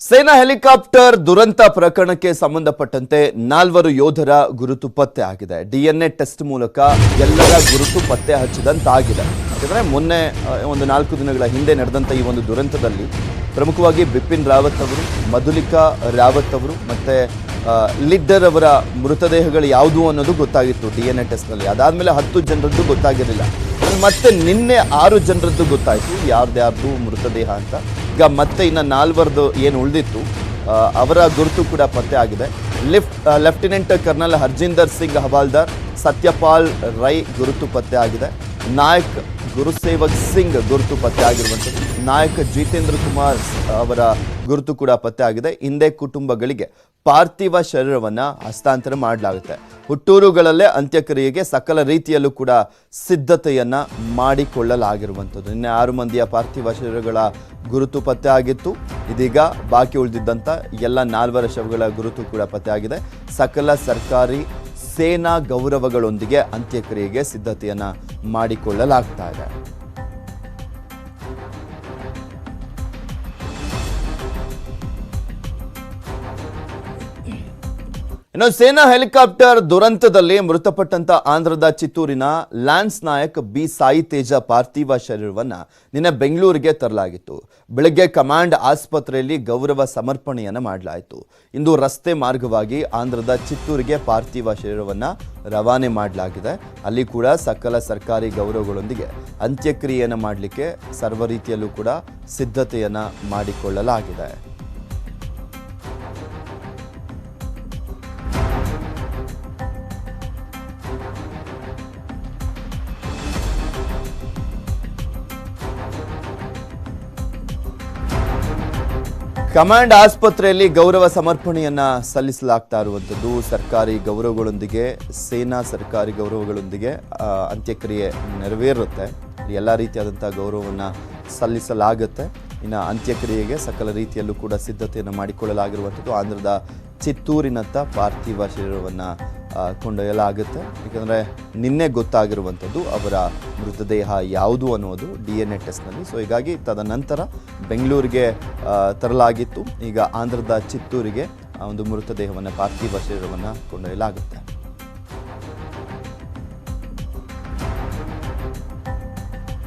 ಸೇನಾ ಹೆಲಿಕಾಪ್ಟರ್ ದುರಂತ ಪ್ರಕರಣಕ್ಕೆ ಸಂಬಂಧಪಟ್ಟಂತೆ 4 ಯೋಧರ ಗುರುತು ಪತ್ತೆ ಆಗಿದೆ. ಡಿಎನ್ಎ ಟೆಸ್ಟ್ ಮೂಲಕ ಎಲ್ಲರ ಗುರುತು ಪತ್ತೆ ಹಚ್ಚಿದಂತಾಗಿದೆ. ಯಾಕಂದ್ರೆ ಮೊನ್ನೆ ಒಂದು 4 ದಿನಗಳ ಹಿಂದೆ ನಡೆದಂತ ಈ ಒಂದು ದುರಂತದಲ್ಲಿ ಪ್ರಮುಖವಾಗಿ ಬಿಪಿನ್ ರಾವತ್ ಅವರು, ಮಧುಲಿಕಾ ರಾವತ್ ಅವರು ಮತ್ತೆ ಲಿಡ್ಡರ್ ಅವರ ಮೃತದೇಹಗಳು ಯಾವುದು ಅನ್ನೋದು ಗೊತ್ತಾಗಿತ್ತು ಡಿಎನ್ಎ ಟೆಸ್ಟ್ ನಲ್ಲಿ. ಅದಾದ್ಮೇಲೆ 10 ಜನರದ್ದು ಗೊತ್ತಾಗಿರಲಿಲ್ಲ. ಮತ್ತೆ ನಿನ್ನೆ 6 ಜನರದ್ದು ಗೊತ್ತಾಯಿತು ಯಾರ್ದು ಮೃತದೇಹ ಅಂತ. ಈಗ ಮತ್ತೆ ಇನ್ನು 4 ಏನು ಉಳಿದಿತ್ತು ಅವರ ಗುರುತು ಕೂಡ ಪತ್ತೆ ಆಗಿದೆ. ಲೆಫ್ಟಿನೆಂಟ್ ಕರ್ನಲ್ ಹರ್ಜಿಂದರ್ ಸಿಂಗ್ ಹವಾಲ್ದಾರ್, ಸತ್ಯಪಾಲ್ ರೈ ಗುರುತು ಪತ್ತೆ ಆಗಿದೆ. ನಾಯಕ್ ಗುರುಸೇವಕ್ ಸಿಂಗ್ ಗುರುತು ಪತ್ತೆ ಆಗಿರುವಂಥದ್ದು. ನಾಯಕ್ ಜಿತೇಂದ್ರ ಕುಮಾರ್ ಅವರ ಗುರುತು ಕೂಡ ಪತ್ತೆ ಆಗಿದೆ. ಹಿಂದೆ ಕುಟುಂಬಗಳಿಗೆ ಪಾರ್ಥಿವ ಶರೀರವನ್ನು ಹಸ್ತಾಂತರ ಮಾಡಲಾಗುತ್ತೆ. ಹುಟ್ಟೂರುಗಳಲ್ಲೇ ಅಂತ್ಯಕ್ರಿಯೆಗೆ ಸಕಲ ರೀತಿಯಲ್ಲೂ ಕೂಡ ಸಿದ್ಧತೆಯನ್ನ ಮಾಡಿಕೊಳ್ಳಲಾಗಿರುವಂಥದ್ದು. ನಿನ್ನೆ 6 ಮಂದಿಯ ಪಾರ್ಥಿವ ಶರೀರಗಳ ಗುರುತು ಪತ್ತೆ ಆಗಿತ್ತು. ಇದೀಗ ಬಾಕಿ ಉಳಿದಿದ್ದಂಥ ಎಲ್ಲ 4 ಶವಗಳ ಗುರುತು ಕೂಡ ಪತ್ತೆ ಆಗಿದೆ. ಸಕಲ ಸರ್ಕಾರಿ ಸೇನಾ ಗೌರವಗಳೊಂದಿಗೆ ಅಂತ್ಯಕ್ರಿಯೆಗೆ ಸಿದ್ಧತೆಯನ್ನ ಮಾಡಿಕೊಳ್ಳಲಾಗ್ತಾ ಇದೆ. ಇನ್ನು ಸೇನಾ ಹೆಲಿಕಾಪ್ಟರ್ ದುರಂತದಲ್ಲಿ ಮೃತಪಟ್ಟಂತ ಆಂಧ್ರದ ಚಿತ್ತೂರಿನ ಲ್ಯಾನ್ಸ್ ನಾಯಕ್ ಬಿ ಸಾಯಿ ತೇಜ ಪಾರ್ಥಿವ ಶರೀರವನ್ನ ನಿನ್ನೆ ಬೆಂಗಳೂರಿಗೆ ತರಲಾಗಿತ್ತು. ಬೆಳಗ್ಗೆ ಕಮಾಂಡ್ ಆಸ್ಪತ್ರೆಯಲ್ಲಿ ಗೌರವ ಸಮರ್ಪಣೆಯನ್ನ ಮಾಡಲಾಯಿತು. ಇಂದು ರಸ್ತೆ ಮಾರ್ಗವಾಗಿ ಆಂಧ್ರದ ಚಿತ್ತೂರಿಗೆ ಪಾರ್ಥಿವ ಶರೀರವನ್ನ ರವಾನೆ ಮಾಡಲಾಗಿದೆ. ಅಲ್ಲಿ ಕೂಡ ಸಕಲ ಸರ್ಕಾರಿ ಗೌರವಗಳೊಂದಿಗೆ ಅಂತ್ಯಕ್ರಿಯೆಯನ್ನು ಮಾಡಲಿಕ್ಕೆ ಸರ್ವ ರೀತಿಯಲ್ಲೂ ಕೂಡ ಸಿದ್ಧತೆಯನ್ನ ಮಾಡಿಕೊಳ್ಳಲಾಗಿದೆ. ಕಮಾಂಡ್ ಆಸ್ಪತ್ರೆಯಲ್ಲಿ ಗೌರವ ಸಮರ್ಪಣೆಯನ್ನ ಸಲ್ಲಿಸಲಾಗ್ತಾ ಇರುವಂಥದ್ದು. ಸರ್ಕಾರಿ ಗೌರವಗಳೊಂದಿಗೆ, ಸೇನಾ ಸರ್ಕಾರಿ ಗೌರವಗಳೊಂದಿಗೆ ಅಂತ್ಯಕ್ರಿಯೆ ನೆರವೇರುತ್ತೆ. ಎಲ್ಲ ರೀತಿಯಾದಂಥ ಗೌರವವನ್ನು ಸಲ್ಲಿಸಲಾಗುತ್ತೆ. ಇನ್ನು ಅಂತ್ಯಕ್ರಿಯೆಗೆ ಸಕಲ ರೀತಿಯಲ್ಲೂ ಕೂಡ ಸಿದ್ಧತೆಯನ್ನು ಮಾಡಿಕೊಳ್ಳಲಾಗಿರುವಂಥದ್ದು. ಆಂಧ್ರದ ಚಿತ್ತೂರಿನತ್ತ ಪಾರ್ಥಿವ ಶರೀರವನ್ನು ಕೊಂಡೊಯ್ಯಲಾಗುತ್ತೆ. ಯಾಕಂದರೆ ನಿನ್ನೆ ಗೊತ್ತಾಗಿರುವಂಥದ್ದು ಅವರ ಮೃತದೇಹ ಯಾವುದು ಅನ್ನೋದು DNA ಟೆಸ್ಟ್ನಲ್ಲಿ. ಸೊ ಹೀಗಾಗಿ ತದನಂತರ ಬೆಂಗಳೂರಿಗೆ ತರಲಾಗಿತ್ತು. ಈಗ ಆಂಧ್ರದ ಚಿತ್ತೂರಿಗೆ ಒಂದು ಮೃತದೇಹವನ್ನು, ಪಾರ್ಥಿವ ಶರೀರವನ್ನು ಕೊಂಡೊಯ್ಯಲಾಗುತ್ತೆ.